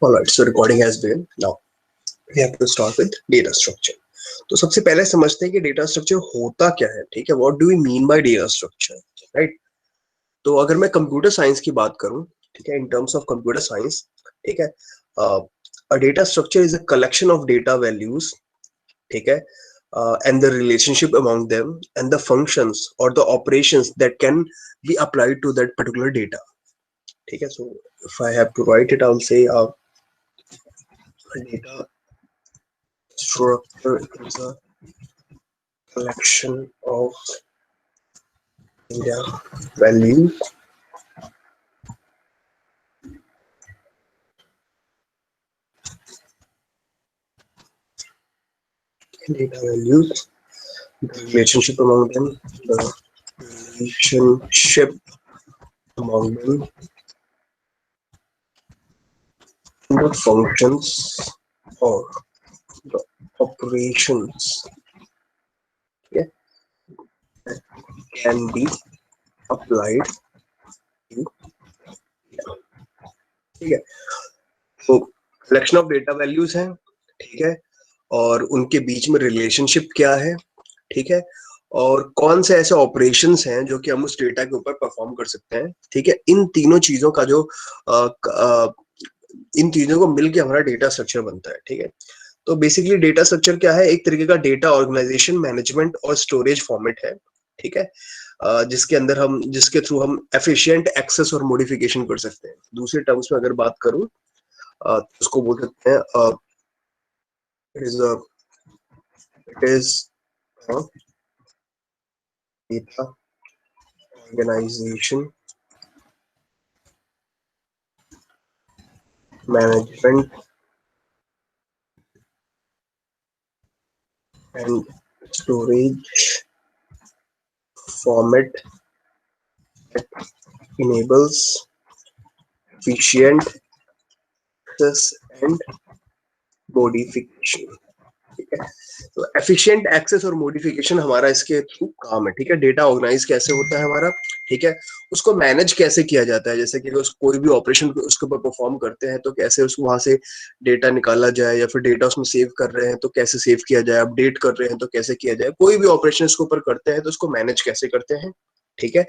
Alright, so recording has begun. Now we have to start with data structure. तो सबसे पहले समझते हैं कि डेटा स्ट्रक्चर होता क्या है. ठीक है, what do we mean by data structure, right? तो अगर मैं कंप्यूटर साइंस की बात करूं, ठीक है, in terms of computer science, ठीक है, a data structure is a collection of data values, ठीक है, and the relationship among them and the functions or the operations that can be applied to that particular data. ठीक है, so if I have to write it, I'll say data structure is a collection of data values the relationship among them, the relationship among them, the functions or the operations, yeah, that can be applied to, ठीक है. तो collection of data values है, ठीक है, और उनके बीच में relationship क्या है, ठीक है, और कौन से ऐसे ऑपरेशंस हैं जो कि हम उस डेटा के ऊपर परफॉर्म कर सकते हैं. ठीक है, इन तीनों चीजों का जो इन चीजों को मिलके हमारा डेटा स्ट्रक्चर बनता है. ठीक है, तो बेसिकली डेटा स्ट्रक्चर क्या है? एक तरीके का डेटा ऑर्गेनाइजेशन, मैनेजमेंट और स्टोरेज फॉर्मेट है. ठीक है, जिसके थ्रू हम एफिशिएंट एक्सेस और मॉडिफिकेशन कर सकते हैं. दूसरे टर्म्स में अगर बात करूं, उसको बोल सकते हैं it is a data organization, management and storage format that enables efficient access and modification. ठीक है, तो एफिशिएंट एक्सेस और मॉडिफिकेशन हमारा इसके थ्रू काम है. ठीक है, डेटा ऑर्गेनाइज कैसे होता है हमारा, ठीक है, उसको मैनेज कैसे किया जाता है, जैसे कि कोई भी ऑपरेशन उसके ऊपर परफॉर्म करते हैं तो कैसे उसको वहां से डेटा निकाला जाए, या फिर डेटा उसमें सेव कर रहे हैं तो कैसे सेव किया जाए, अपडेट कर रहे हैं तो कैसे किया जाए, कोई भी ऑपरेशन इसके ऊपर करते हैं तो उसको मैनेज कैसे करते हैं. ठीक है,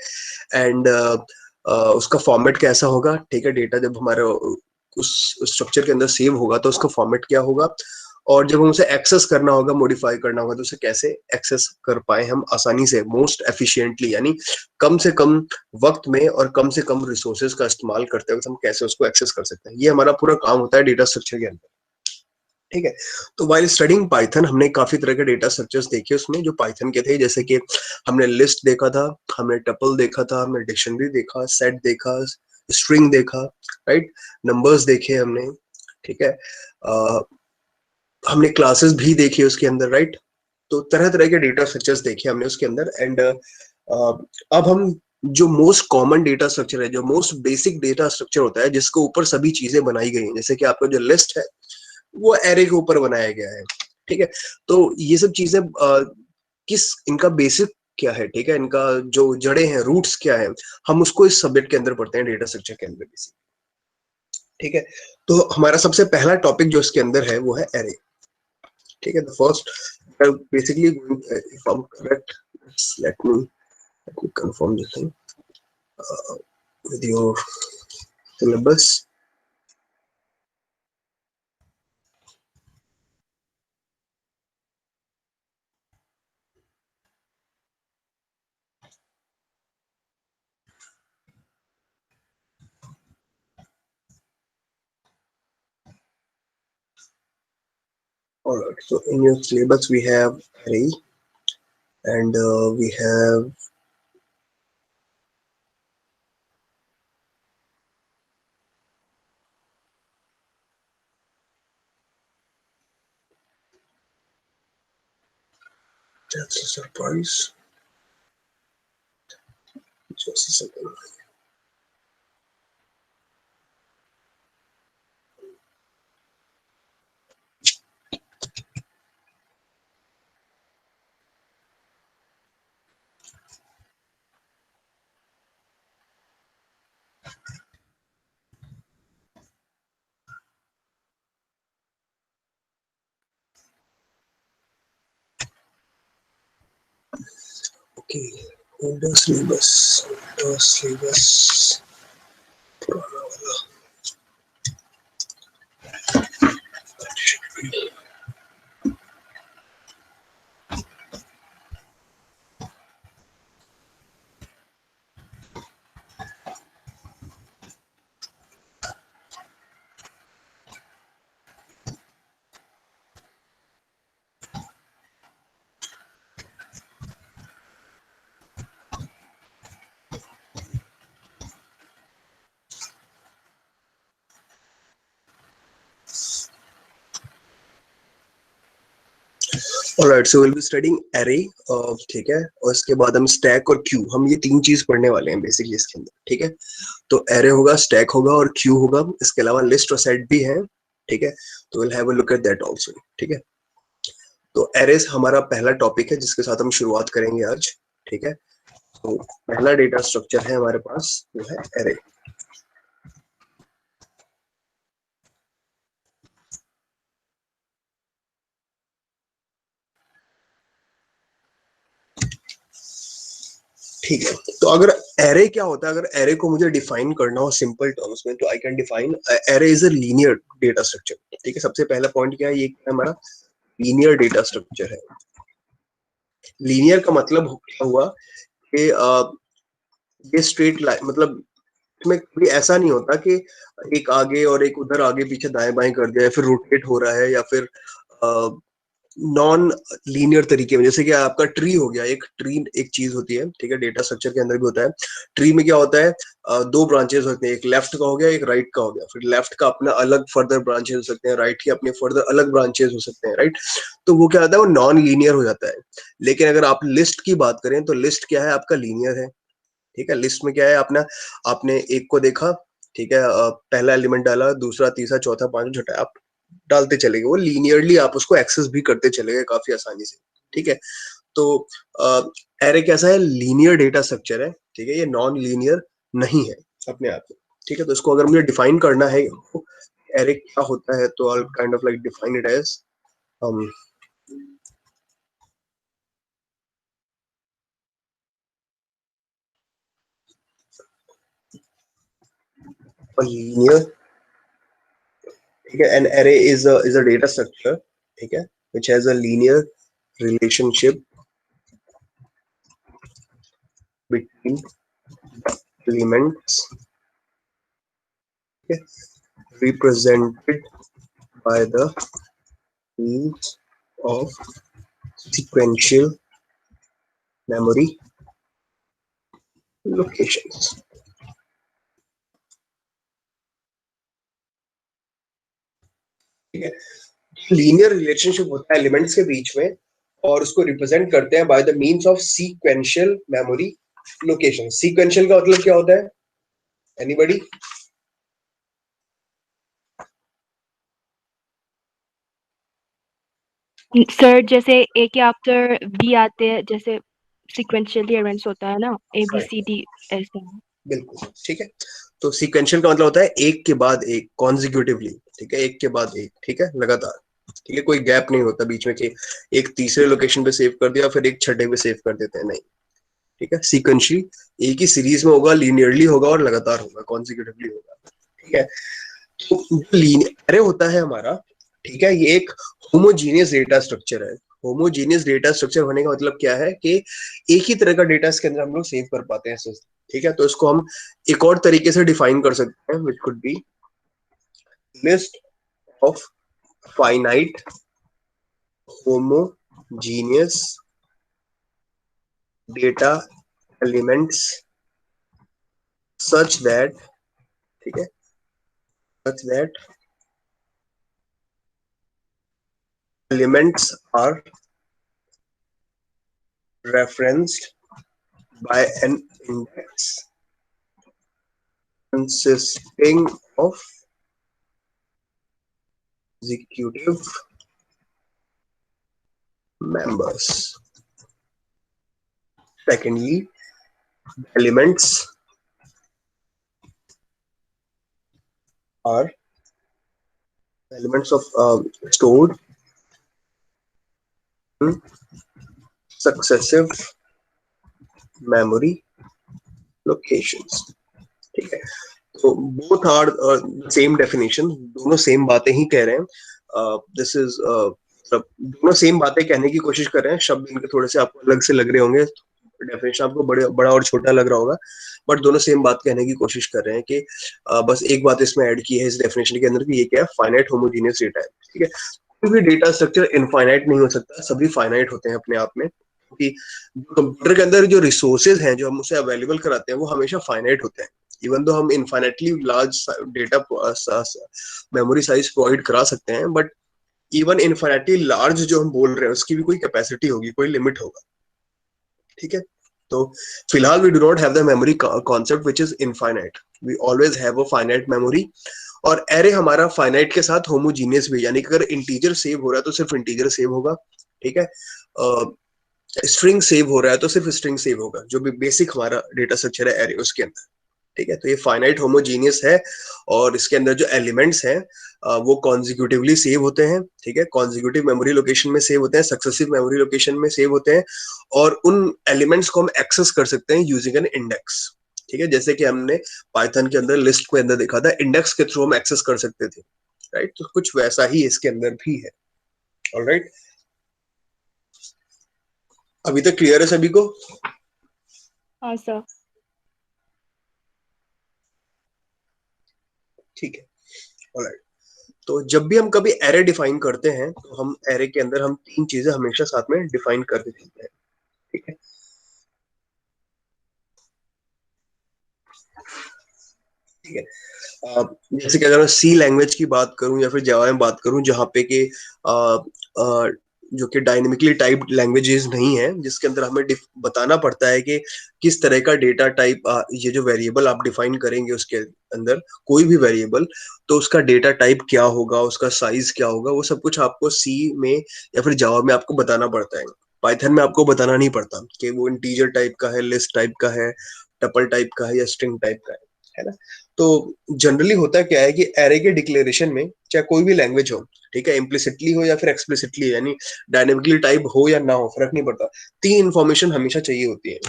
एंड उसका फॉर्मेट कैसा होगा. ठीक है, डेटा जब हमारा उस स्ट्रक्चर के अंदर सेव होगा तो उसका फॉर्मेट क्या होगा, और जब हम उसे एक्सेस करना होगा, मॉडिफाई करना होगा, तो उसे कैसे एक्सेस कर पाए हम आसानी से, मोस्ट एफिशिएंटली, यानी कम से कम वक्त में और कम से कम रिसोर्सेज का इस्तेमाल करते हुए हम कैसे उसको एक्सेस कर सकते हैं. ये हमारा पूरा काम होता है डेटा स्ट्रक्चर के अंदर. ठीक है, तो वाइल स्टडिंग पाइथन हमने काफी तरह के डेटा स्ट्रक्चर्स देखे उसमें जो पाइथन के थे, जैसे कि हमने लिस्ट देखा था, हमने टपल देखा था, हमने डिक्शनरी देखा, सेट देखा, स्ट्रिंग देखा, राइट, नंबर्स देखे हमने. ठीक है, हमने क्लासेस भी देखी उसके अंदर, राइट. तो तरह तरह के डेटा स्ट्रक्चर्स देखे हमने उसके अंदर. एंड अब हम जो मोस्ट कॉमन डेटा स्ट्रक्चर है, जो मोस्ट बेसिक डेटा स्ट्रक्चर होता है, जिसके ऊपर सभी चीजें बनाई गई हैं, जैसे कि आपका जो लिस्ट है वो एरे के ऊपर बनाया गया है. ठीक है, तो ये सब चीजें इनका बेसिक क्या है, ठीक है, इनका जो जड़े हैं, रूट्स क्या है, हम उसको इस सब्जेक्ट के अंदर पढ़ते हैं, डेटा स्ट्रक्चर के अंदर बेसिक. ठीक है, तो हमारा सबसे पहला टॉपिक जो इसके अंदर है वो है एरे. ठीक है, the first basically if I'm correct, let me confirm this thing with your syllabus. All right, so in your syllabus we have array, and we have that's a surprise. Just a second. Okay, older syllabus, older syllabus, पुराना वाला. Alright, so we'll be studying array, ठीक है, और इसके बाद हम stack और Q, हम ये तीन चीज पढ़ने वाले हैं बेसिकली इसके अंदर, ठीक है. तो array होगा, स्टैक होगा और क्यू होगा. इसके अलावा लिस्ट और सेट भी है, ठीक है. तो we'll have a look at that also, ठीक है. तो arrays हमारा पहला टॉपिक है जिसके साथ हम शुरुआत करेंगे आज, ठीक है. तो पहला डेटा स्ट्रक्चर है हमारे पास, वो है array. ठीक है. तो अगर एरे क्या होता है, अगर एरे को मुझे डिफाइन करना हो सिंपल टर्म्स में, तो I can define array is a linear data structure, ठीक है. सबसे पहला पॉइंट क्या है, ये हमारा लीनियर डेटा स्ट्रक्चर है. लीनियर का मतलब क्या हुआ कि ये स्ट्रेट लाइन, मतलब इसमें कभी ऐसा नहीं होता कि एक आगे और एक उधर आगे पीछे दाएं बाएं कर दिया, या फिर रोटेट हो रहा है, या फिर नॉन लीनियर तरीके में. जैसे कि आपका ट्री हो गया, एक ट्री एक चीज होती है, ठीक है. डेटा स्ट्रक्चर के अंदर भी होता है. ट्री में क्या होता है, दो ब्रांचेस होते हैं, एक लेफ्ट का हो गया, एक राइट का हो गया. फिर लेफ्ट का अपना अलग फर्दर ब्रांचेस हो सकते हैं, राइट के अपने फर्दर अलग ब्रांचेस हो सकते हैं, राइट. तो वो क्या होता है, वो नॉन लीनियर हो जाता है. लेकिन अगर आप लिस्ट की बात करें तो लिस्ट क्या है, आपका लीनियर है, ठीक है. लिस्ट में क्या है, अपना आपने एक को देखा, ठीक है, पहला एलिमेंट डाला, दूसरा तीसरा चौथा पांचवा छठा, आप डालते चले गए, वो लीनियरली आप उसको एक्सेस भी करते चले गए काफी आसानी से, ठीक है. तो एरे कैसा है, लीनियर डेटा स्ट्रक्चर है, ठीक है. ये नॉन लीनियर नहीं है अपने आप में, ठीक है. तो इसको अगर मुझे डिफाइन करना है एरे क्या होता है, तो I kind of like define it as linear, ठीक है. An array is a data structure, ठीक है, which has a linear relationship between elements, okay, represented by the means of sequential memory locations. ठीक है. लीनियर रिलेशनशिप होता है elements के बीच में, और उसको रिप्रेजेंट करते हैं by the means of sequential memory location. Sequential का मतलब क्या होता है, एनीबॉडी? सर जैसे ए के आफ्टर बी आते हैं, जैसे सिक्वेंशियली अरेंज होता है ना, ए बी सी डी ऐसा. बिल्कुल, ठीक है. तो सीक्वेंशियल का मतलब होता है एक के बाद एक, कॉन्जिक्यूटिवली, ठीक है, एक के बाद एक, ठीक है, लगातार, ठीक है. कोई गैप नहीं होता बीच में कि एक तीसरे लोकेशन पे सेव कर दिया फिर एक छठे पे सेव कर देते हैं, नहीं, ठीक है. सीक्वेंशियली एक ही सीरीज में होगा, लीनियरली होगा और लगातार होगा, कॉन्जिक्यूटिवली होगा, ठीक है. तो लीनियर होता है हमारा, ठीक है, ये एक होमोजीनियस डेटा स्ट्रक्चर है. होमोजीनियस डेटा स्ट्रक्चर होने का मतलब क्या है कि एक ही तरह का डेटा इसके अंदर हम लोग सेव कर पाते हैं, ठीक है. तो इसको हम एक और तरीके से डिफाइन कर सकते हैं, which could be list of finite homogeneous data elements such that, ठीक है, such that elements are referenced by an index consisting of executive members. Secondly, elements are elements of stored in successive memory locations, ठीक है। तो both are same definition, दोनों same बातें ही कह रहे हैं। दिस इज दोनों सेम बातें कहने की कोशिश कर रहे हैं, शब्द इनके थोड़े से आपको अलग से लग रहे होंगे, डेफिनेशन आपको बड़ा और छोटा लग रहा होगा, बट दोनों सेम बात कहने की कोशिश कर रहे हैं कि बस एक बात इसमें ऐड की है इस डेफिनेशन के अंदर कि ये क्या है, फाइनाइट होमोजेनियस डेटा है, ठीक है। कोई भी डेटा स्ट्रक्चर इनफाइनाइट नहीं हो सकता, सभी फाइनाइट होते हैं अपने आप में, क्योंकि कंप्यूटर के अंदर जो रिसोर्सेज हैं जो हम उसे अवेलेबल कराते हैं वो हमेशा फाइनाइट होते हैं। इवन दो हम infinitely large data memory size provide करा सकते हैं, बट इवन इनफाइनाइटली लार्ज जो हम बोल रहे हैं उसकी भी कोई कैपेसिटी होगी, कोई लिमिट होगा, ठीक है। तो फिलहाल we do not have the memory concept which is infinite, we always have a finite memory. और एरे हमारा फाइनाइट के साथ होमोजीनियस भी, यानी कि अगर इंटीजर सेव हो रहा है तो सिर्फ इंटीजर सेव होगा, ठीक है। स्ट्रिंग सेव हो रहा है तो सिर्फ स्ट्रिंग सेव होगा, जो भी बेसिक हमारा डेटा स्ट्रक्चर है एरे उसके अंदर, ठीक है। तो ये फाइनाइट होमोजीनियस है और इसके अंदर जो एलिमेंट्स हैं वो कॉन्जिक्यूटिवली सेव होते हैं, ठीक है। कॉन्जिक्यूटिव मेमोरी लोकेशन में सेव होते हैं, सक्सेसिव मेमोरी लोकेशन में सेव होते हैं, और उन एलिमेंट्स को हम एक्सेस कर सकते हैं यूजिंग एन इंडेक्स, ठीक है। जैसे कि हमने पाइथन के अंदर लिस्ट के अंदर देखा था, इंडेक्स के थ्रू हम एक्सेस कर सकते थे, राइट। तो कुछ वैसा ही इसके अंदर भी है, ऑलराइट। अभी तक क्लियर है सभी को? हाँ सर। ठीक है, ऑलराइट। तो जब भी हम कभी एरे डिफाइन करते हैं तो हम एरे के अंदर हम तीन चीजें हमेशा साथ में डिफाइन करके चलते हैं, ठीक है, ठीक है। जैसे कि अगर मैं सी लैंग्वेज की बात करूं या फिर जावा में बात करूं, जहाँ पे कि जो कि डायनेमिकली टाइप्ड लैंग्वेजेस नहीं है, जिसके अंदर हमें बताना पड़ता है कि किस तरह का डेटा टाइप, ये जो वेरिएबल आप डिफाइन करेंगे उसके अंदर कोई भी वेरिएबल, तो उसका डेटा टाइप क्या होगा, उसका साइज क्या होगा, वो सब कुछ आपको सी में या फिर जावा में आपको बताना पड़ता है। पाइथन में आपको बताना नहीं पड़ता कि वो इंटीजर टाइप का है, लिस्ट टाइप का है, टपल टाइप का है या स्ट्रिंग टाइप का है ना। तो जनरली होता क्या है कि एरे के डिक्लेरेशन में, चाहे कोई भी लैंग्वेज हो, ठीक है, इम्प्लिसिटली हो या फिर एक्सप्लिसिटली, यानी डायनेमिकली टाइप हो या ना हो, फर्क नहीं पड़ता, तीन इंफॉर्मेशन हमेशा चाहिए होती है,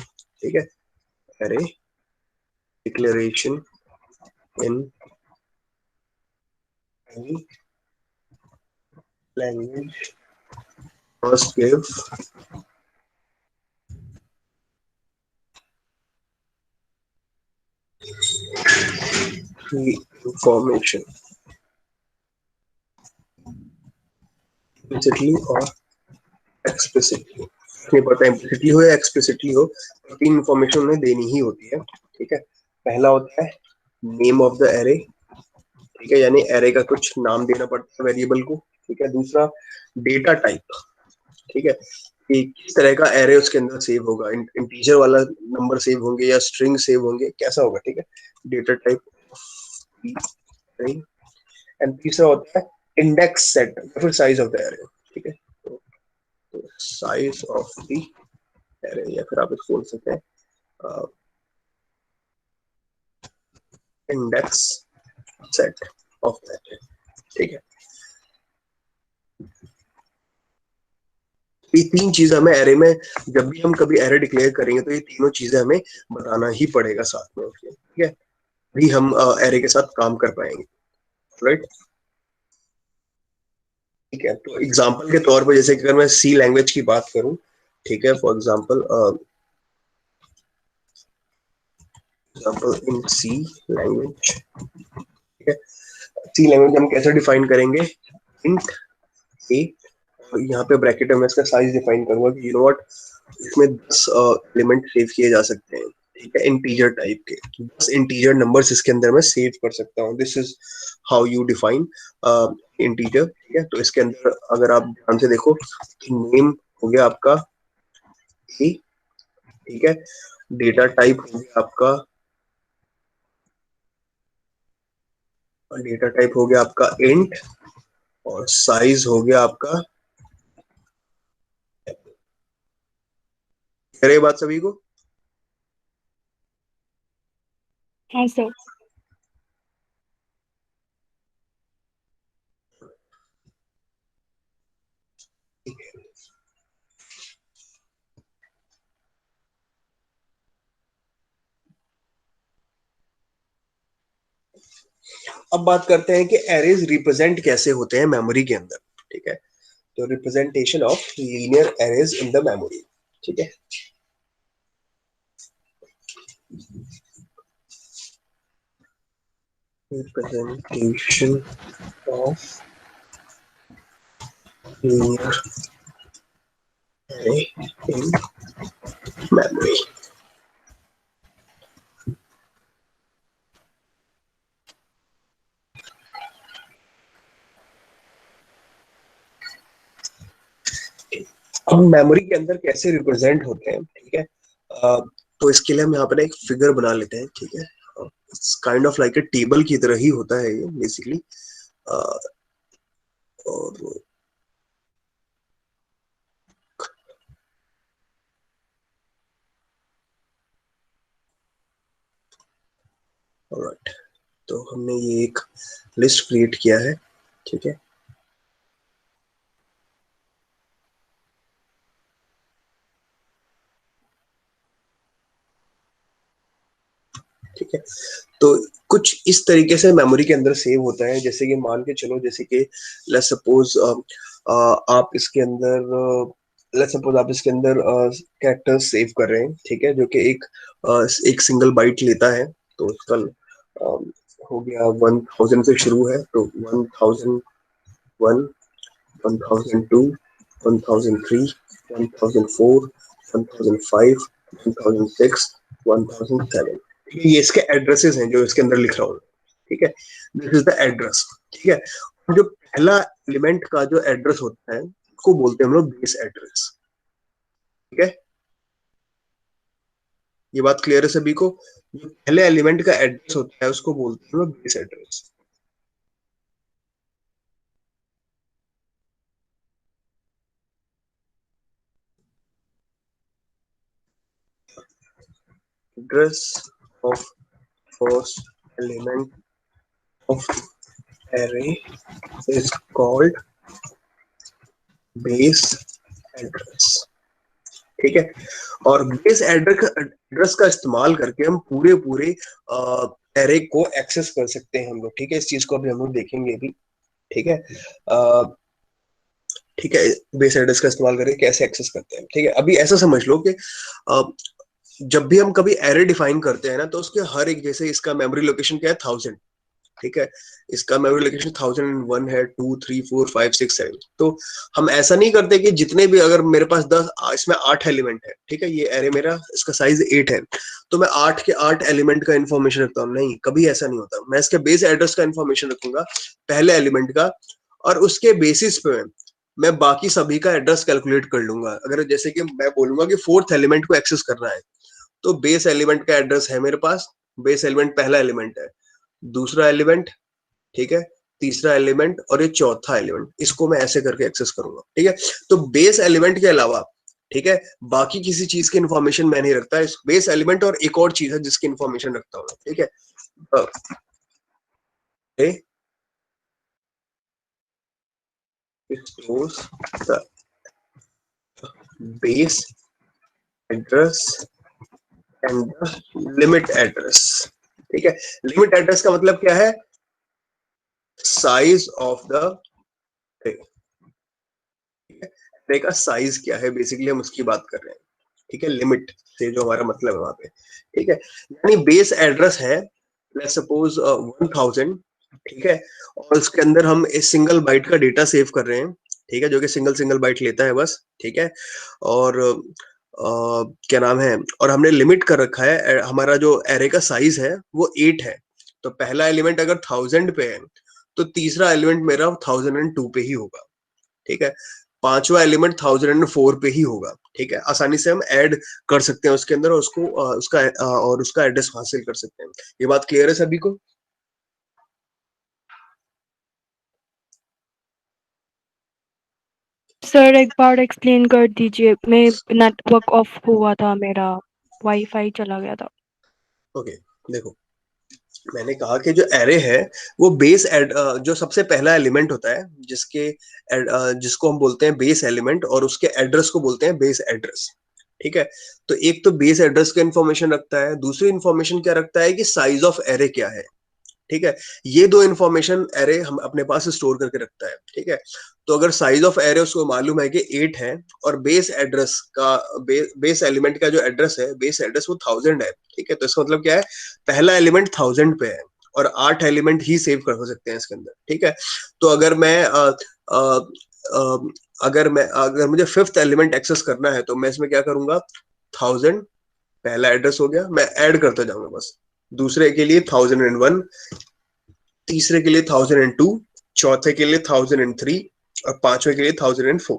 ठीक है। Array declaration in any language must give three information, implicitly और एक्सप्लिसिटली, नहीं पता इम्प्लिसिटली हो या एक्सप्लिसिटली हो, तीन इंफॉर्मेशन उन्हें देनी ही होती है, ठीक है। पहला होता है नेम ऑफ द एरे, ठीक है, यानी एरे का कुछ नाम देना पड़ता है वेरिएबल को, ठीक है। दूसरा डेटा टाइप, ठीक है, कि किस तरह का एरे उसके अंदर सेव होगा, इंटीजर वाला नंबर सेव होंगे या स्ट्रिंग सेव होंगे, कैसा होगा, ठीक है, डेटा टाइप। एंड तीसरा होता है इंडेक्स सेट या फिर साइज ऑफ द एरे, ठीक है। तो साइज ऑफ द एरे, या फिर आप इसको बोल सकते हैं index set of the array, ठीक है। ये तीन चीज हमें एरे में, जब भी हम कभी एरे डिक्लेयर करेंगे तो ये तीनों चीजें हमें बताना ही पड़ेगा साथ में उसके, ठीक है, भी हम एरे के साथ काम कर पाएंगे, राइट। ठीक है, तो एग्जांपल के तौर पर जैसे कि अगर मैं सी लैंग्वेज की बात करूं, ठीक है, for example example in C language, ठीक है। सी लैंग्वेज हम कैसे डिफाइन करेंगे, इंट ए, यहाँ पे ब्रैकेट में मैं इसका साइज डिफाइन करूंगा कि यू नो व्हाट, इसमें 10 एलिमेंट सेव किए जा सकते हैं, ठीक है, इंटीजर टाइप के 10 इंटीजर नंबर्स इसके अंदर मैं सेव कर सकता हूँ। This is how you define integer, ठीक है। तो इसके अंदर अगर आप ध्यान से देखो, नेम हो गया आपका ए, ठीक है, डेटा टाइप हो गया आपका, डेटा टाइप हो गया आपका इंट, और साइज हो गया आपका, करे बात सभी को? हाँ सर। अब बात करते हैं कि एरेज रिप्रेजेंट कैसे होते हैं मेमोरी के अंदर, ठीक है। तो representation of linear arrays in the memory, ठीक है। Representation of linear array in memory. अब मेमोरी के अंदर कैसे रिप्रेजेंट होते हैं, ठीक है। तो इसके लिए हम यहाँ पर एक फिगर बना लेते हैं, ठीक है। Kind of like a table की तरह ही होता है ये बेसिकली। और ऑलराइट, तो हमने ये एक लिस्ट क्रिएट किया है, ठीक है। ठीक है, तो कुछ इस तरीके से मेमोरी के अंदर सेव होता है। जैसे कि मान के चलो, जैसे कि लेट्स सपोज आप इसके अंदर कैरेक्टर्स सेव कर रहे हैं, ठीक है, जो कि एक सिंगल बाइट लेता है। तो उसका हो गया 1000 से शुरू है, तो 1001, 1002, 1003, 1004, 1005, 1006, 1007। ये इसके एड्रेसेस हैं जो इसके अंदर लिख रहा हूँ, ठीक है। दिस इज द एड्रेस, ठीक है। जो पहला एलिमेंट का जो एड्रेस होता है उसको बोलते हैं हम लोग बेस एड्रेस, ठीक है। ये बात क्लियर है सभी को? जो पहले एलिमेंट का एड्रेस होता है उसको बोलते हैं हम लोग base address. Address of first element of array is called base address, ठीक है। और बेस एड्रेस का इस्तेमाल करके हम पूरे पूरे एरे को एक्सेस कर सकते हैं हम लोग, ठीक है। इस चीज को अभी हम लोग देखेंगे भी, ठीक है। ठीक है, बेस एड्रेस का इस्तेमाल करके कैसे एक्सेस करते हैं, ठीक है। अभी ऐसा समझ लो कि जब भी हम कभी एरे डिफाइन करते हैं ना, तो उसके हर एक, जैसे इसका मेमोरी लोकेशन क्या है 1000, ठीक है। इसका मेमोरी लोकेशन 1001 है, 2 3 4 5 6 7। तो हम ऐसा नहीं करते कि जितने भी, अगर मेरे पास 10, इसमें 8 एलिमेंट है, ठीक है, ये एरे मेरा, इसका साइज 8 है, तो मैं 8 के 8 एलिमेंट का इन्फॉर्मेशन रखता हूँ? नहीं, कभी ऐसा नहीं होता। मैं इसके बेस एड्रेस का इन्फॉर्मेशन रखूंगा, पहले एलिमेंट का, और उसके बेसिस पे मैं बाकी सभी का एड्रेस कैलकुलेट कर लूंगा। अगर जैसे कि मैं बोलूंगा कि फोर्थ एलिमेंट को एक्सेस करना है, तो बेस एलिमेंट का एड्रेस है मेरे पास, बेस एलिमेंट पहला एलिमेंट है, दूसरा एलिमेंट, ठीक है, तीसरा एलिमेंट, और ये चौथा एलिमेंट। इसको मैं ऐसे करके एक्सेस करूंगा, ठीक है। तो बेस एलिमेंट के अलावा, ठीक है, बाकी किसी चीज की इंफॉर्मेशन मैं नहीं रखता। इस बेस एलिमेंट और एक और चीज है जिसकी इंफॉर्मेशन रखता हूँ, ठीक है। it stores the base address and the limit address, ठीक है। लिमिट एड्रेस का मतलब क्या है? साइज ऑफ द एरे का साइज क्या है, बेसिकली हम उसकी बात कर रहे हैं, ठीक है। लिमिट से जो हमारा मतलब है वहां पे, ठीक है। यानी बेस एड्रेस है, लेट्स सपोज 1000, ठीक है, और उसके अंदर हम एक सिंगल बाइट का डेटा सेव कर रहे हैं, ठीक है, जो कि सिंगल सिंगल बाइट लेता है बस, ठीक है। और क्या नाम है, और हमने लिमिट कर रखा है, हमारा जो एरे का साइज है वो 8 है। तो पहला एलिमेंट अगर 1000 पे है, तो तीसरा एलिमेंट मेरा 1002 पे ही होगा, ठीक है। पांचवा एलिमेंट 1004 पे ही होगा, ठीक है। आसानी से हम ऐड कर सकते हैं उसके अंदर, और उसको उसका एड्रेस हासिल कर सकते हैं। ये बात क्लियर है सभी को? सर एक बार एक्सप्लेन कर दीजिए, मैं नेटवर्क ऑफ हुआ था, मेरा वाईफाई चला गया था। ओके, देखो, मैंने कहा कि जो एरे है वो बेस जो सबसे पहला एलिमेंट होता है, जिसको हम बोलते हैं बेस एलिमेंट, और उसके एड्रेस को बोलते हैं बेस एड्रेस, ठीक है। तो एक तो बेस एड्रेस का इंफॉर्मेशन रखता है, दूसरी इंफॉर्मेशन क्या रखता है कि साइज ऑफ एरे क्या है, ठीक है। ये दो इन्फॉर्मेशन एरे हम अपने पास स्टोर करके रखता है, ठीक है। तो अगर साइज ऑफ एरे उसको मालूम है कि 8 है और बेस एड्रेस का बेस एलिमेंट का जो एड्रेस है, बेस एड्रेस वो 1000 है, ठीक है। तो इसका मतलब क्या है, पहला एलिमेंट 1000 पे है और 8 एलिमेंट ही सेव कर हो सकते हैं इसके अंदर, ठीक है। तो अगर मैं अगर मुझे फिफ्थ एलिमेंट एक्सेस करना है तो मैं इसमें क्या करूंगा, 1000 पहला एड्रेस हो गया, मैं ऐड करता जाऊंगा बस। दूसरे के लिए 1001, तीसरे के लिए 1002, चौथे के लिए 1003 और पांचवे के लिए 1004,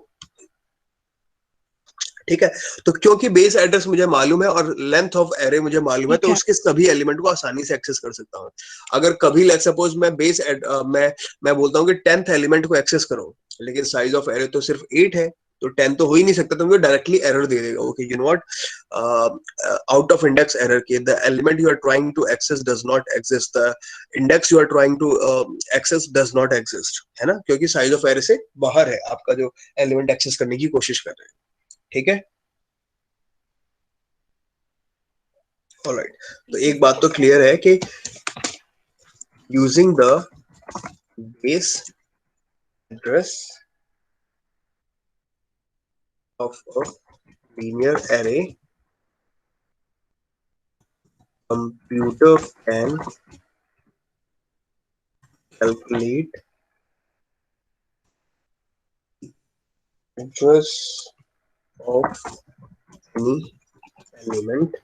ठीक है। तो क्योंकि बेस एड्रेस मुझे मालूम है और लेंथ ऑफ एरे मुझे मालूम है, तो ठीक है। उसके सभी एलिमेंट को आसानी से एक्सेस कर सकता हूँ। अगर कभी लेट सपोज मैं मैं बोलता हूँ कि 10th एलिमेंट को एक्सेस करो, लेकिन साइज ऑफ एरे तो सिर्फ 8 है, तो 10 तो हो ही नहीं सकता, तो मुझे डायरेक्टली एरर दे देगा, okay you know what, out of index error के the element you are trying to access does not exist, the index you are trying to access does not exist, है ना, क्योंकि साइज ऑफ एरे से बाहर है आपका जो element access करने की कोशिश कर रहे हैं, ठीक है। ऑलराइट, तो एक बात तो क्लियर है कि using the base address of a linear array, computer can calculate address of any element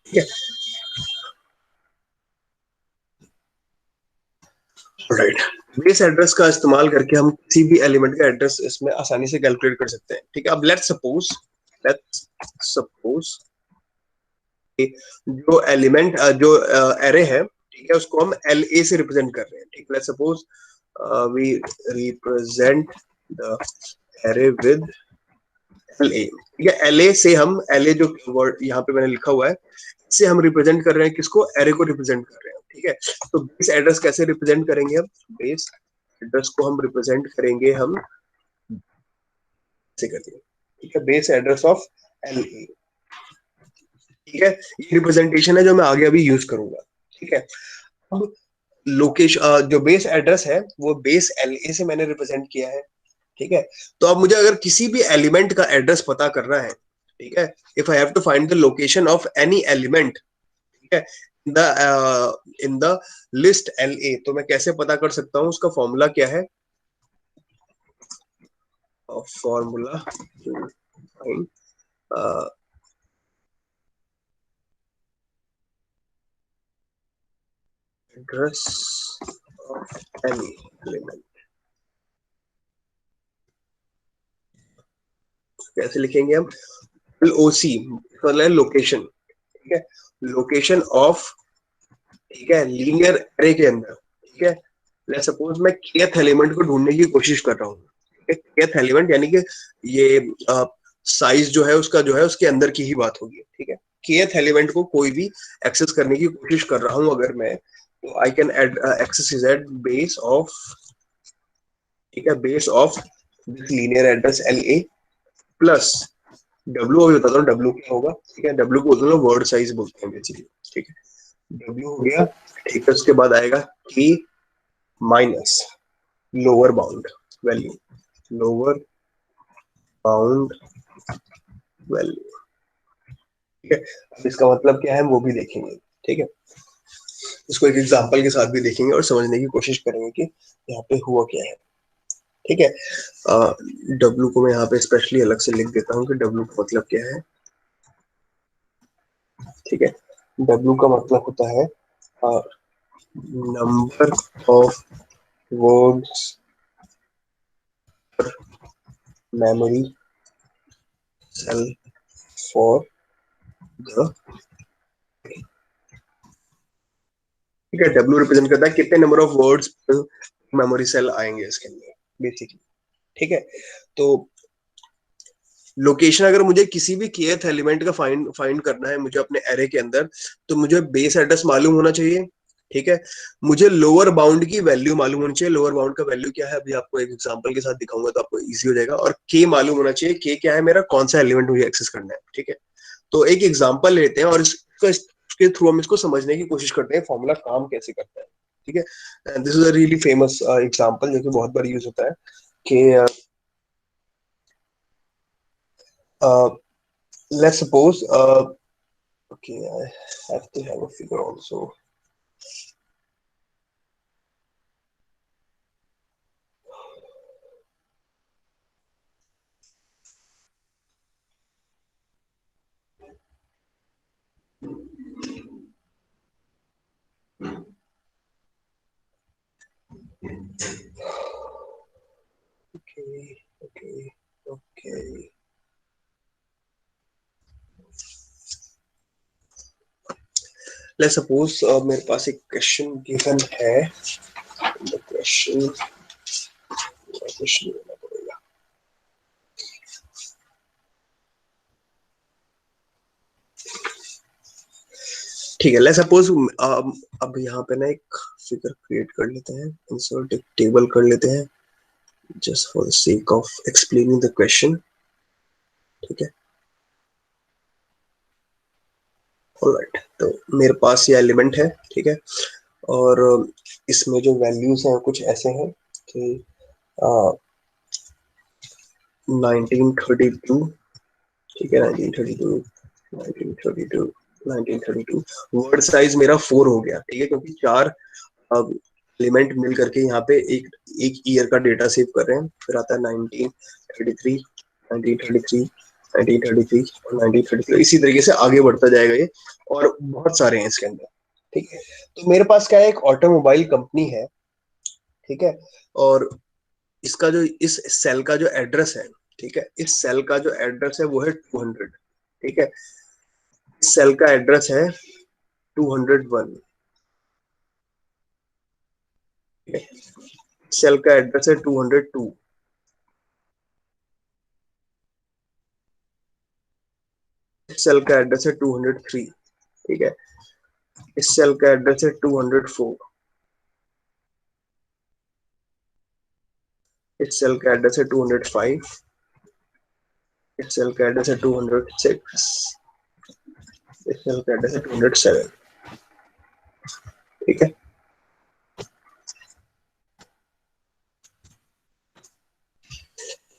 ठीक है। राइट, बेस एड्रेस का इस्तेमाल करके हम किसी भी एलिमेंट का एड्रेस इसमें आसानी से कैलकुलेट कर सकते हैं, ठीक है। अब लेट्स सपोज जो एलिमेंट जो एरे है, ठीक है, उसको हम एल ए से रिप्रेजेंट कर रहे हैं, ठीक है। Let's suppose we represent the array with L A, ठीक है। एल ए से हम, एल ए जो वर्ड यहाँ पे मैंने लिखा हुआ है, इससे हम रिप्रेजेंट कर रहे हैं किसको, एरे को रिप्रेजेंट कर रहे हैं, ठीक है। तो बेस एड्रेस कैसे रिप्रेजेंट करेंगे, हम बेस एड्रेस को हम रिप्रेजेंट करेंगे, हम ऐसे करेंगे, ठीक है, base address of L A, ठीक है। ये रिप्रेजेंटेशन है जो मैं आगे अभी यूज करूंगा, ठीक है। अब लोकेशन जो बेस एड्रेस है वो बेस एल ए से मैंने रिप्रेजेंट किया है, ठीक है। तो अब मुझे अगर किसी भी एलिमेंट का एड्रेस पता करना है, ठीक है, if I have to find the location of any element, ठीक है, in the list L A, तो मैं कैसे पता कर सकता हूं, उसका फॉर्मूला क्या है, formula find address of any element, कैसे लिखेंगे हम, LOC मतलब लोकेशन, ठीक है, लोकेशन ऑफ, ठीक है, लीनियर एरे के अंदर, ठीक है। लेट्स सपोज मैं kth एलिमेंट को ढूंढने की कोशिश कर रहा हूँ, ठीक है, kth एलिमेंट यानी कि ये साइज जो है उसका जो है उसके अंदर की ही बात होगी, ठीक है। kth एलिमेंट को कोई भी एक्सेस करने की कोशिश कर रहा हूँ अगर मैं, तो I can access is at base of, ठीक है, base of this linear address L A plus W, अभी बताता हूँ डब्ल्यू क्या होगा, ठीक है। डब्ल्यू को बोलते हैं वर्ड साइज बोलते हैं बेसिकली, ठीक है। डब्ल्यू हो गया, ठीक है, उसके बाद आएगा की minus lower bound value, lower bound value, ठीक है। अब इसका मतलब क्या है वो भी देखेंगे, ठीक है। इसको एक एग्जांपल के साथ भी देखेंगे और समझने की कोशिश करेंगे कि यहाँ पे हुआ क्या है, ठीक है। डब्ल्यू को मैं यहाँ पे स्पेशली अलग से लिख देता हूँ कि डब्ल्यू का मतलब क्या है, ठीक है। डब्ल्यू का मतलब होता है number of words memory cell for the, ठीक है। डब्ल्यू रिप्रेजेंट करता है कितने number of words memory cell आएंगे इसके अंदर बेसिकली, ठीक है। तो लोकेशन अगर मुझे किसी भी kth एलिमेंट का फाइंड करना है मुझे अपने एरे के अंदर, तो मुझे बेस एड्रेस मालूम होना चाहिए, ठीक है। मुझे लोअर बाउंड की वैल्यू मालूम होनी चाहिए। लोअर बाउंड का वैल्यू क्या है अभी आपको एक एग्जांपल के साथ दिखाऊंगा तो आपको इजी हो जाएगा। और के मालूम होना चाहिए, के क्या है मेरा, कौन सा एलिमेंट मुझे एक्सेस करना है। ठीक है, तो एक एग्जांपल लेते हैं और इसके थ्रू हम इसको समझने की कोशिश करते हैं फॉर्मूला काम कैसे करता है। ठीक है, this is a really famous example जो कि बहुत बार यूज होता है कि let's suppose okay, I have to have a figure also. Okay, okay, okay. Let's suppose मेरे पास एक क्वेश्चन गिवन है। क्वेश्चन लेना पड़ेगा। ठीक है, लेट्स सपोज अब यहाँ पे ना एक फिगर क्रिएट कर लेते हैं, इंसर्ट एक टेबल कर लेते हैं just for the sake of explaining the question. ठीक है, ऑलराइट, तो मेरे पास ये एलिमेंट है। ठीक है, और इसमें जो वैल्यूज हैं कुछ ऐसे हैं कि 1932, ठीक है, 1932 वर्ड साइज मेरा 4 हो गया। ठीक है, क्योंकि 4 एलिमेंट मिल करके यहाँ पे एक एक ईयर का डेटा सेव कर रहे हैं। फिर आता है 1933, 1933, 1933 और 1933, इसी तरीके से आगे बढ़ता जाएगा ये, और बहुत सारे हैं इसके अंदर। ठीक है, तो मेरे पास क्या है, एक ऑटोमोबाइल कंपनी है। ठीक है, और इसका जो इस सेल का जो एड्रेस है, ठीक है, इस सेल का जो एड्रेस है वो है 200। ठीक है, इस सेल का एड्रेस है 201। सेल का एड्रेस है 202। सेल का एड्रेस है 203। ठीक है, इस सेल का एड्रेस है 204। इस सेल का एड्रेस है 205। इस सेल का एड्रेस है 206। इस सेल का एड्रेस है 207। ठीक है,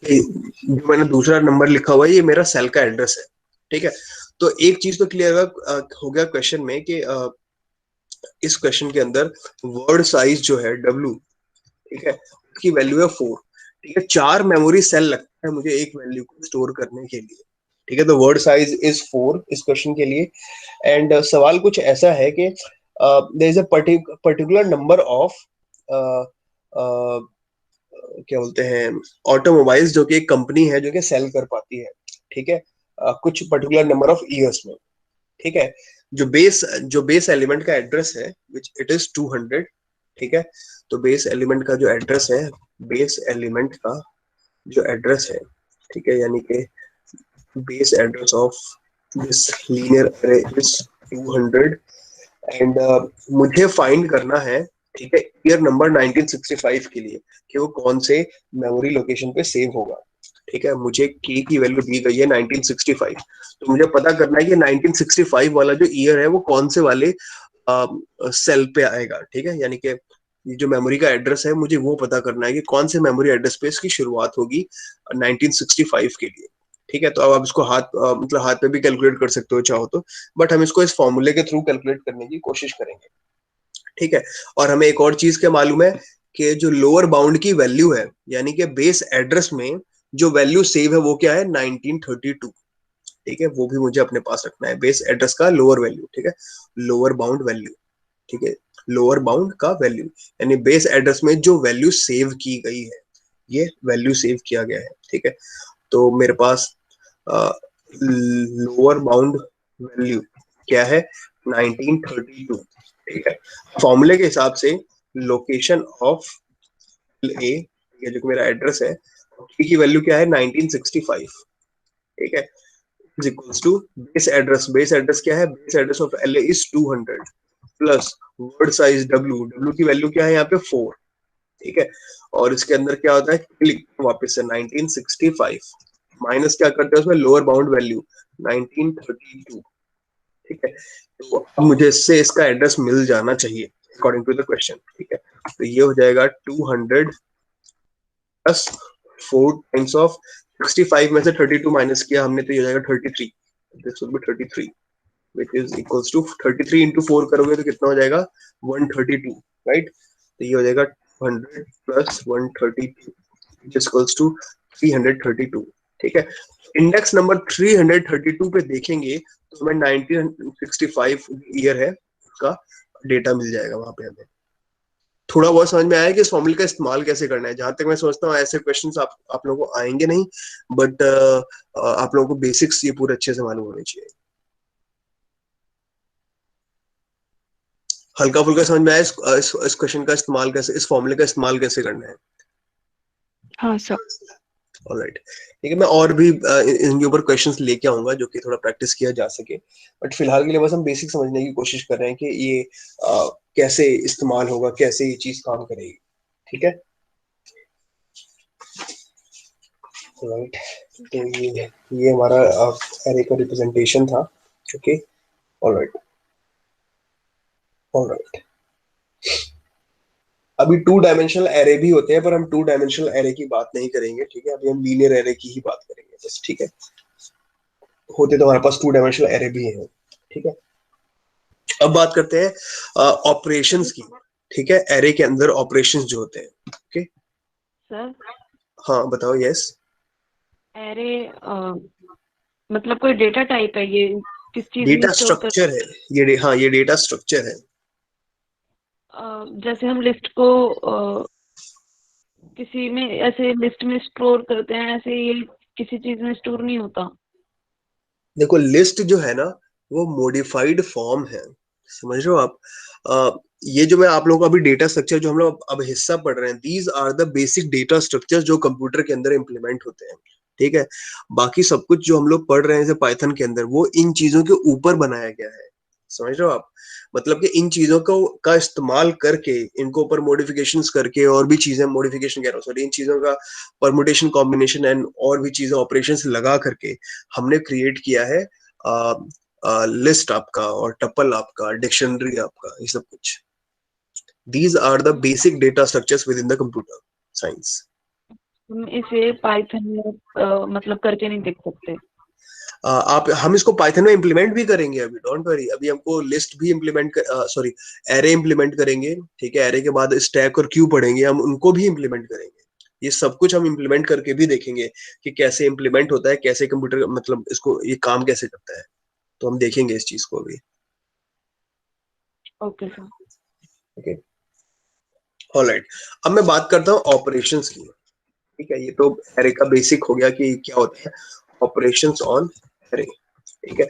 जो मैंने दूसरा नंबर लिखा हुआ है ये मेरा सेल का एड्रेस है। ठीक है, तो एक चीज तो क्लियर हो गया क्वेश्चन में कि इस क्वेश्चन के अंदर वर्ड साइज जो है W, ठीक है, उसकी वैल्यू है 4। ठीक है, 4 मेमोरी सेल लगता है मुझे एक वैल्यू को स्टोर करने के लिए। ठीक है, तो वर्ड साइज इज 4 इस क्वेश्चन के लिए। एंड सवाल कुछ ऐसा है कि there is a particular number of क्या बोलते हैं ऑटोमोबाइल्स, जो कि एक कंपनी है जो कि सेल कर पाती है। ठीक है, कुछ पर्टिकुलर नंबर ऑफ ईयर्स में। ठीक है, जो बेस एलिमेंट का एड्रेस है विच इट इज 200। ठीक है, तो बेस एलिमेंट का जो एड्रेस है, बेस एलिमेंट का जो एड्रेस है, ठीक है, यानी कि base address of this linear array is 200। And मुझे फाइंड करना है, ठीक है, ईयर नंबर 1965 के लिए कि वो कौन से मेमोरी लोकेशन पे सेव होगा। ठीक है, मुझे के की वैल्यू दी गई है 1965, तो मुझे पता करना है कि 1965 वाला जो ईयर है वो कौन से वाले सेल पे आएगा। ठीक है, यानी कि ये जो मेमोरी का एड्रेस है मुझे वो पता करना है कि कौन से मेमोरी एड्रेस पे इसकी शुरुआत होगी 1965 के लिए। ठीक है, तो अब आप इसको मतलब हाथ पे भी कैलकुलेट कर सकते हो चाहो तो, बट हम इसको इस फॉर्मूले के थ्रू कैलकुलेट करने की कोशिश करेंगे। ठीक है, और हमें एक और चीज क्या मालूम है कि जो लोअर बाउंड की वैल्यू है, यानी कि बेस एड्रेस में जो वैल्यू सेव है वो क्या है, 1932। ठीक है, वो भी मुझे अपने पास रखना है, बेस एड्रेस का लोअर वैल्यू। ठीक है, लोअर बाउंड वैल्यू। ठीक है, लोअर बाउंड का वैल्यू यानी बेस एड्रेस में जो वैल्यू सेव की गई है, ये वैल्यू सेव किया गया है। ठीक है, तो मेरे पास लोअर बाउंड वैल्यू क्या है, 1932। ठीक है, फॉर्मूले के हिसाब से लोकेशन ऑफ ए, ये जो मेरा एड्रेस है, की वैल्यू क्या है, 1965। ठीक है, is equals to base address क्या है, base address of L A is 200 plus word size W की वैल्यू क्या है यहाँ पे 4, ठीक है। और इसके अंदर क्या होता है, क्लिक वापस से 1965 माइनस क्या करते हैं उसमें लोअर बाउंड वैल्यू 1932, ठीक है। तो अब मुझे इससे इसका एड्रेस मिल जाना चाहिए अकॉर्डिंग टू द क्वेश्चन, ठीक है। तो ये हो जाएगा 200 प्लस 4 टाइम्स ऑफ 65 में से 32 माइनस किया हमने तो ये हो जाएगा 33, this will be 33 which is equals to 33 into 4 करोगे तो कितना हो जाएगा 132, राइट। तो ये हो जाएगा 200 plus 132 which is equals to 332, ठीक है। इंडेक्स नंबर 332 पे देखेंगे तो हमें 1965 ईयर है उसका डेटा मिल जाएगा वहां पे हमें। थोड़ा बहुत समझ में आया कि इस फॉर्मूले का इस्तेमाल कैसे करना है। जहां तक मैं समझता हूँ ऐसे क्वेश्चंस आप लोगों को आएंगे नहीं, बट आप लोगों को बेसिक्स ये पूरे अच्छे से मालूम होने चाहिए। हल्का फुल्का समझ में आया इस क्वेश्चन का इस्तेमाल कैसे, इस फॉर्मूले का इस्तेमाल कैसे करना है। हाँ सर। ऑलराइट, ठीक है। मैं और भी इनके ऊपर क्वेश्चंस लेके आऊंगा जो कि थोड़ा प्रैक्टिस किया जा सके, बट फिलहाल के लिए बस हम बेसिक समझने की कोशिश कर रहे हैं कि ये कैसे इस्तेमाल होगा, कैसे ये चीज काम करेगी, ठीक है। राइट, तो ये हमारा एरे का रिप्रेजेंटेशन था, ओके। Alright, alright. अभी 2 डायमेंशनल एरे भी होते हैं पर हम 2 डायमेंशनल एरे की बात नहीं करेंगे, ठीक है। अभी हम लीनियर एरे की ही बात करेंगे बस, ठीक है। होते तो हमारे पास 2 डायमेंशनल एरे भी हैं, ठीक है। अब बात करते हैं ऑपरेशंस की, ठीक है। एरे के अंदर ऑपरेशंस जो होते हैं, ओके। सर हाँ बताओ। यस, एरे मतलब कोई डेटा टाइप है ये, किस चीज में डेटा स्टोर कर, स्ट्रक्चर है ये, हाँ ये डेटा स्ट्रक्चर है। जैसे हम लिस्ट को किसी में ऐसे लिस्ट में स्टोर करते हैं, ऐसे ये किसी चीज में स्टोर नहीं होता। देखो लिस्ट जो है ना वो मॉडिफाइड फॉर्म है, समझ रहे हो आप। ये जो मैं आप लोगों को अभी डेटा स्ट्रक्चर जो हम लोग अब हिस्सा पढ़ रहे हैं, these are the basic data structure जो कंप्यूटर के अंदर इंप्लीमेंट होते हैं, ठीक है। बाकी सब कुछ जो हम लोग पढ़ रहे हैं जैसे पाइथन के अंदर वो इन चीजों के ऊपर बनाया गया है, समझ रहे हो आप। मतलब कि इन चीजों को का इस्तेमाल करके इनको ऊपर मॉडिफिकेशंस करके और भी चीजें, मॉडिफिकेशन कह रहा हूँ सॉरी, इन चीजों का परमुटेशन कॉम्बिनेशन एंड और भी चीजें ऑपरेशंस लगा करके हमने क्रिएट किया है लिस्ट आपका और टपल आपका, डिक्शनरी आपका, ये सब कुछ। These are the basic data structures within the computer science. हम इसे पाइथन में मतलब करके नहीं देख सकते। आप हम इसको पाइथन में इंप्लीमेंट भी करेंगे अभी, डोंट वरी। अभी हमको लिस्ट भी इंप्लीमेंट सॉरी एरे इंप्लीमेंट करेंगे, ठीक है। एरे के बाद स्टैक और क्यू पढ़ेंगे, हम उनको भी इंप्लीमेंट करेंगे। ये सब कुछ हम इंप्लीमेंट करके भी देखेंगे कि कैसे इंप्लीमेंट होता है, कैसे कंप्यूटर मतलब इसको ये काम कैसे करता है। तो हम देखेंगे इस चीज को भी, ओके सर। ओके। ऑलराइट, अब मैं बात करता हूँ ऑपरेशंस की, ठीक है। ये तो एरे का बेसिक हो गया कि क्या होता है ऑपरेशंस ऑन एरे, ठीक है।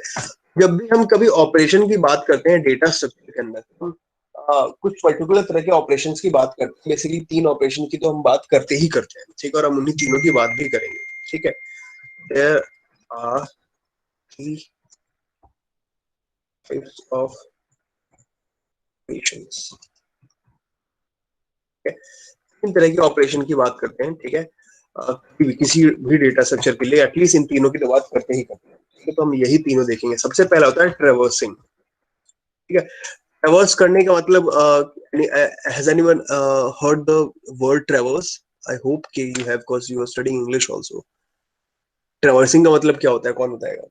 जब भी हम कभी ऑपरेशन की बात करते हैं डेटा स्ट्रक्चर के अंदर तो कुछ पर्टिकुलर तरह के ऑपरेशंस की बात करते हैं। बेसिकली 3 ऑपरेशन की तो हम बात करते ही करते हैं, ठीक है। और हम उन्हीं तीनों की बात भी करेंगे, ठीक है। There are 3 types of operations, ठीक है। 3 तरह की ऑपरेशन की बात करते हैं, ठीक है। किसी भी डेटा स्ट्रक्चर के लिए एटलीस्ट इन तीनों की तो बात करते ही करते हैं, ठीक है। तो हम यही तीनों देखेंगे। सबसे पहला होता है ट्रेवर्सिंग, ठीक है। ट्रेवर्स करने का मतलब has anyone heard the word traverse? I hope कि you have, because you are studying English also. Traversing का मतलब क्या होता है, कौन बताएगा?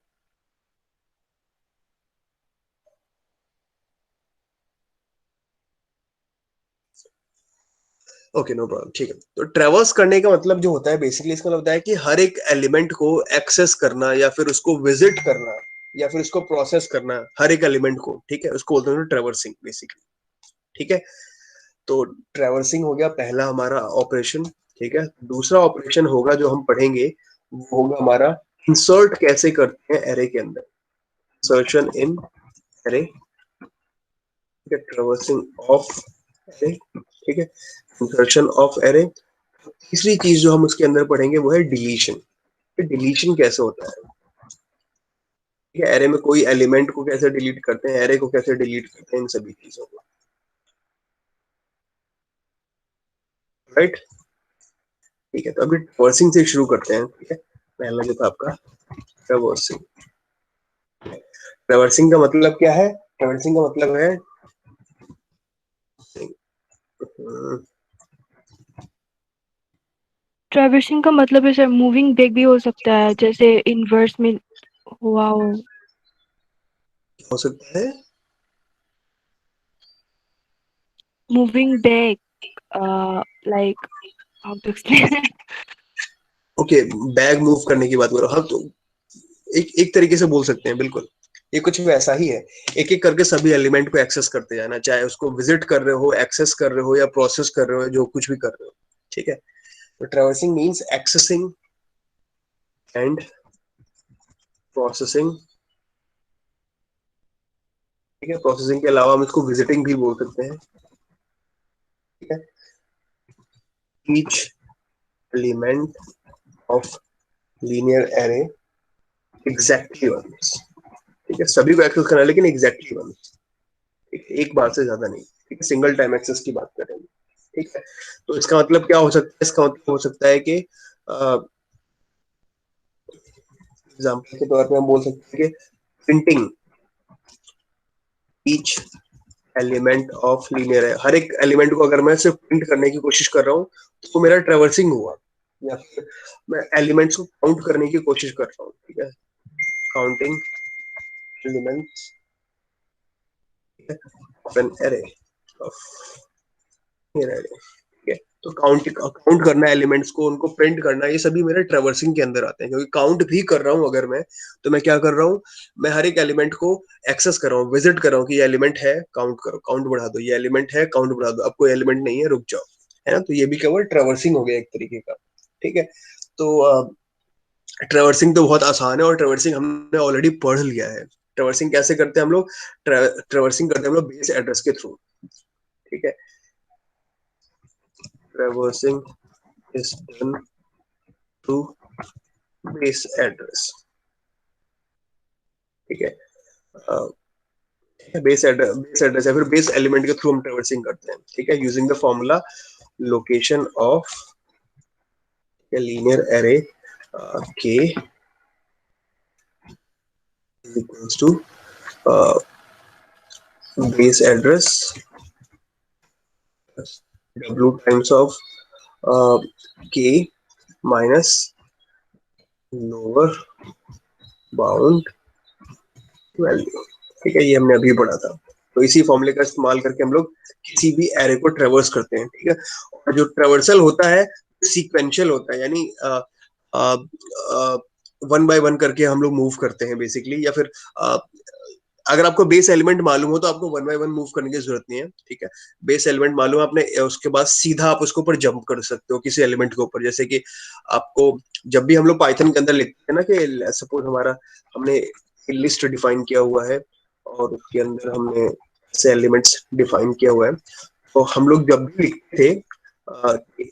ओके नो प्रॉब्लम, ठीक है। तो ट्रेवर्स करने का मतलब जो होता है बेसिकली इसका मतलब होता है कि हर एक एलिमेंट को एक्सेस करना या फिर उसको विजिट करना या फिर उसको प्रोसेस करना, हर एक एलिमेंट को, ठीक है, उसको बोलते हैं ट्रेवर्सिंग बेसिकली, ठीक है। तो ट्रेवर्सिंग हो गया पहला हमारा ऑपरेशन, ठीक है। दूसरा ऑपरेशन होगा जो हम पढ़ेंगे वो होगा हमारा इंसर्ट कैसे करते हैं एरे के अंदर, इंसर्शन इन एरे, ठीक है। ट्रेवर्सिंग ऑफ एरे, ठीक है, इंसर्शन ऑफ एरे। तीसरी चीज जो हम उसके अंदर पढ़ेंगे वो है डिलीशन। डिलीशन कैसे होता है, ठीक है। एरे में कोई एलिमेंट को कैसे डिलीट करते हैं, एरे को कैसे डिलीट करते हैं, इन सभी चीजों को, राइट। ठीक है, तो अभी ट्रैवर्सिंग से शुरू करते हैं। ठीक है, पहला जो था आपका ट्रैवर्सिंग। ट्रैवर्सिंग का मतलब क्या है? ट्रैवर्सिंग का मतलब है ट्रैवर्सिंग का मतलब है सर मूविंग बैक भी हो सकता है, जैसे इनवर्स में हुआ हो सकता है moving back, like how to explain. Okay, bag move करने की बात करो। हाँ, तो एक एक तरीके से बोल सकते हैं, बिल्कुल ये कुछ भी ऐसा ही है। एक एक करके सभी एलिमेंट को एक्सेस करते जाना, चाहे उसको विजिट कर रहे हो, एक्सेस कर रहे हो, या प्रोसेस कर रहे हो, जो कुछ भी कर रहे हो। ठीक है, तो traversing means accessing and processing. ठीक है, प्रोसेसिंग के अलावा हम इसको विजिटिंग भी बोल सकते हैं। ठीक है, each element of linear array exactly once. ठीक है, सभी को एक्सेस करना है लेकिन एग्जैक्टली वंस, एक बार से ज्यादा नहीं। ठीक है, सिंगल टाइम एक्सेस की बात करेंगे। ठीक है, तो इसका मतलब क्या हो सकता है? इसका मतलब हो सकता है कि एग्जाम्पल के तौर पे हम बोल सकते हैं कि printing each element of linear है। हर एक एलिमेंट को अगर मैं सिर्फ प्रिंट करने की कोशिश कर रहा हूँ तो मेरा ट्रैवर्सिंग हुआ। या फिर मैं एलिमेंट्स को काउंट करने की कोशिश कर रहा हूँ। ठीक है, counting elements of an array of array. ठीक है, तो काउंट करना एलिमेंट्स को, उनको प्रिंट करना, ये सभी मेरे ट्रैवर्सिंग के अंदर आते हैं। क्योंकि काउंट भी कर रहा हूँ अगर मैं, तो मैं क्या कर रहा हूँ? मैं हर एक एलिमेंट को एक्सेस कर रहा हूँ, विजिट कर रहा हूँ कि ये एलिमेंट है, काउंट करो, काउंट बढ़ा दो, ये एलिमेंट है, काउंट बढ़ा दो, अब कोई एलिमेंट नहीं है, रुक जाओ। है ना, तो ये भी केवल ट्रैवर्सिंग हो गया एक तरीके का। ठीक है, तो ट्रैवर्सिंग तो बहुत आसान है, और ट्रैवर्सिंग हमने ऑलरेडी पढ़ लिया है। ट्रैवर्सिंग कैसे करते हैं हम लोग? ट्रैवर्सिंग करते हैं हम लोग बेस एड्रेस के थ्रू। ठीक है, traversing is done through base address. ठीक है, बेस एड्रेस या फिर बेस एलिमेंट के थ्रू हम ट्रैवर्सिंग करते हैं। ठीक है, using the formula location of linear array के equals to base address w times of k minus lower bound value. ठीक है, ये हमने अभी पढ़ा था। तो इसी फॉर्मूले का इस्तेमाल करके हम लोग किसी भी एरे को ट्रेवर्स करते हैं। ठीक है, और जो ट्रेवर्सल होता है सीक्वेंशियल होता है, यानी वन बाय वन करके हम लोग मूव करते हैं बेसिकली। या फिर अगर आपको बेस एलिमेंट मालूम हो तो आपको वन बाय वन मूव करने की जरूरत नहीं है। ठीक है, बेस एलिमेंट मालूम है आपने, उसके बाद सीधा आप उसके ऊपर जंप कर सकते हो किसी एलिमेंट के ऊपर। जैसे कि आपको जब भी हम लोग पाइथन के अंदर लिखते हैं ना कि सपोज हमारा हमने लिस्ट डिफाइन किया हुआ है और उसके अंदर हमने ऐसे एलिमेंट्स डिफाइन किया हुआ है, तो हम लोग जब भी लिखते थे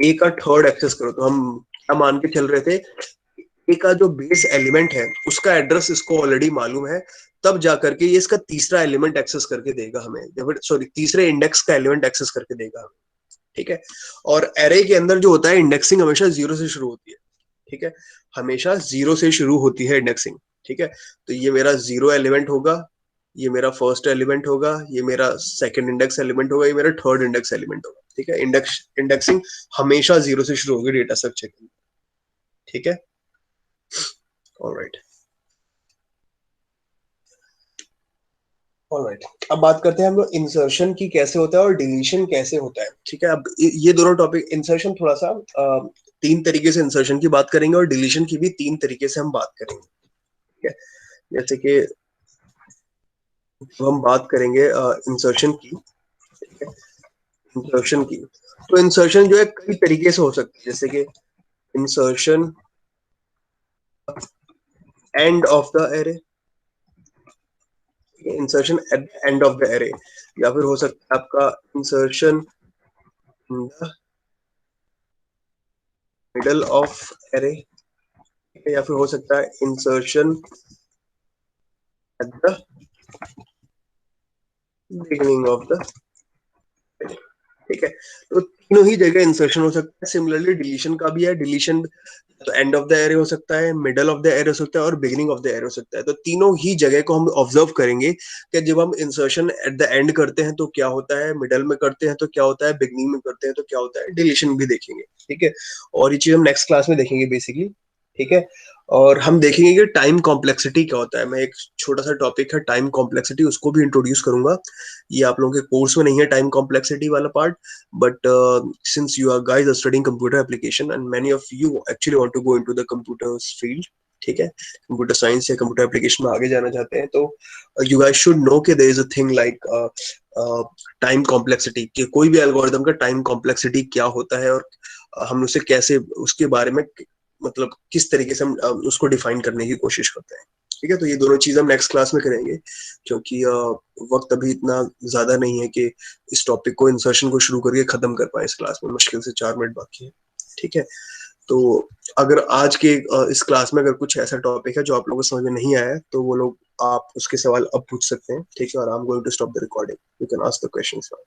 ए का थर्ड एक्सेस करो, तो हम क्या मान के चल रहे थे? ए का जो बेस एलिमेंट है उसका एड्रेस इसको ऑलरेडी मालूम है, तब जाकर के ये इसका तीसरा एलिमेंट एक्सेस करके देगा हमें, या फिर सॉरी तीसरे इंडेक्स का एलिमेंट एक्सेस करके देगा हमें। ठीक है, और एरे के अंदर जो होता है इंडेक्सिंग हमेशा जीरो से शुरू होती है। ठीक है, हमेशा जीरो से शुरू होती है इंडेक्सिंग। ठीक है, तो ये मेरा जीरो एलिमेंट होगा, ये मेरा फर्स्ट एलिमेंट होगा, ये मेरा सेकंड इंडेक्स एलिमेंट होगा, ये मेरा थर्ड इंडेक्स एलिमेंट होगा। ठीक है, इंडेक्सिंग हमेशा जीरो से शुरू होगी डेटा स्ट्रक्चर की। ठीक है, ऑलराइट ऑलराइट। अब बात करते हैं हम लोग इंसर्शन की, कैसे होता है और डिलीशन कैसे होता है। ठीक है, अब ये दोनों टॉपिक, इंसर्शन थोड़ा सा तीन तरीके से इंसर्शन की बात करेंगे और डिलीशन की भी तीन तरीके से हम बात करेंगे। ठीक है, जैसे कि हम बात करेंगे इंसर्शन की। ठीक है, इंसर्शन की, तो इंसर्शन जो है कई तरीके से हो सकती है, जैसे कि insertion end of the array, insertion at the end of the array, या फिर हो सकता है आपका insertion in the middle of array, या फिर हो सकता है insertion at the beginning of the array. ठीक है। तो तीनों ही जगह इंसर्शन हो सकता है। सिमिलरली डिलीशन का भी है, डिलीशन तो एंड ऑफ द एरे हो सकता है, मिडल ऑफ द एरे हो सकता है और बिगिनिंग ऑफ द एरे हो सकता है। तो तीनों ही जगह को हम ऑब्जर्व करेंगे कि जब हम इंसर्शन एट द एंड करते हैं तो क्या होता है, मिडल में करते हैं तो क्या होता है, बिगिनिंग में करते हैं तो क्या होता है, डिलीशन भी देखेंगे, ठीक है। और ये चीज हम नेक्स्ट क्लास में देखेंगे बेसिकली, ठीक है। और हम देखेंगे कि टाइम कॉम्प्लेक्सिटी क्या होता है। मैं एक छोटा सा टॉपिक है टाइम कॉम्प्लेक्सिटी, उसको भी इंट्रोड्यूस करूंगा। ये आप लोगों के कोर्स में नहीं है टाइम कॉम्प्लेक्सिटी वाला part, but since you are guys are studying computer application and many of you actually want to go into the computers field, ठीक है, कंप्यूटर साइंस या कंप्यूटर एप्लीकेशन में आगे जाना चाहते हैं, तो यू गाइस शुड नो कि there is a thing like time complexity, कि कोई भी एल्गोरिदम का टाइम कॉम्प्लेक्सिटी क्या होता है और हम उसे कैसे, उसके बारे में मतलब किस तरीके से हम उसको डिफाइन करने की कोशिश करते हैं, ठीक है। तो ये दोनों चीज हम नेक्स्ट क्लास में करेंगे, क्योंकि वक्त अभी इतना ज्यादा नहीं है कि इस टॉपिक को, इंसर्शन को शुरू करके खत्म कर पाए इस क्लास में। मुश्किल से 4 मिनट बाकी है, ठीक है। तो अगर आज के इस क्लास में अगर कुछ ऐसा टॉपिक है जो आप लोगों को समझ में नहीं आया है, तो वो लोग आप उसके सवाल अब पूछ सकते हैं, ठीक है। और I am going to stop the recording, you can ask the questions now.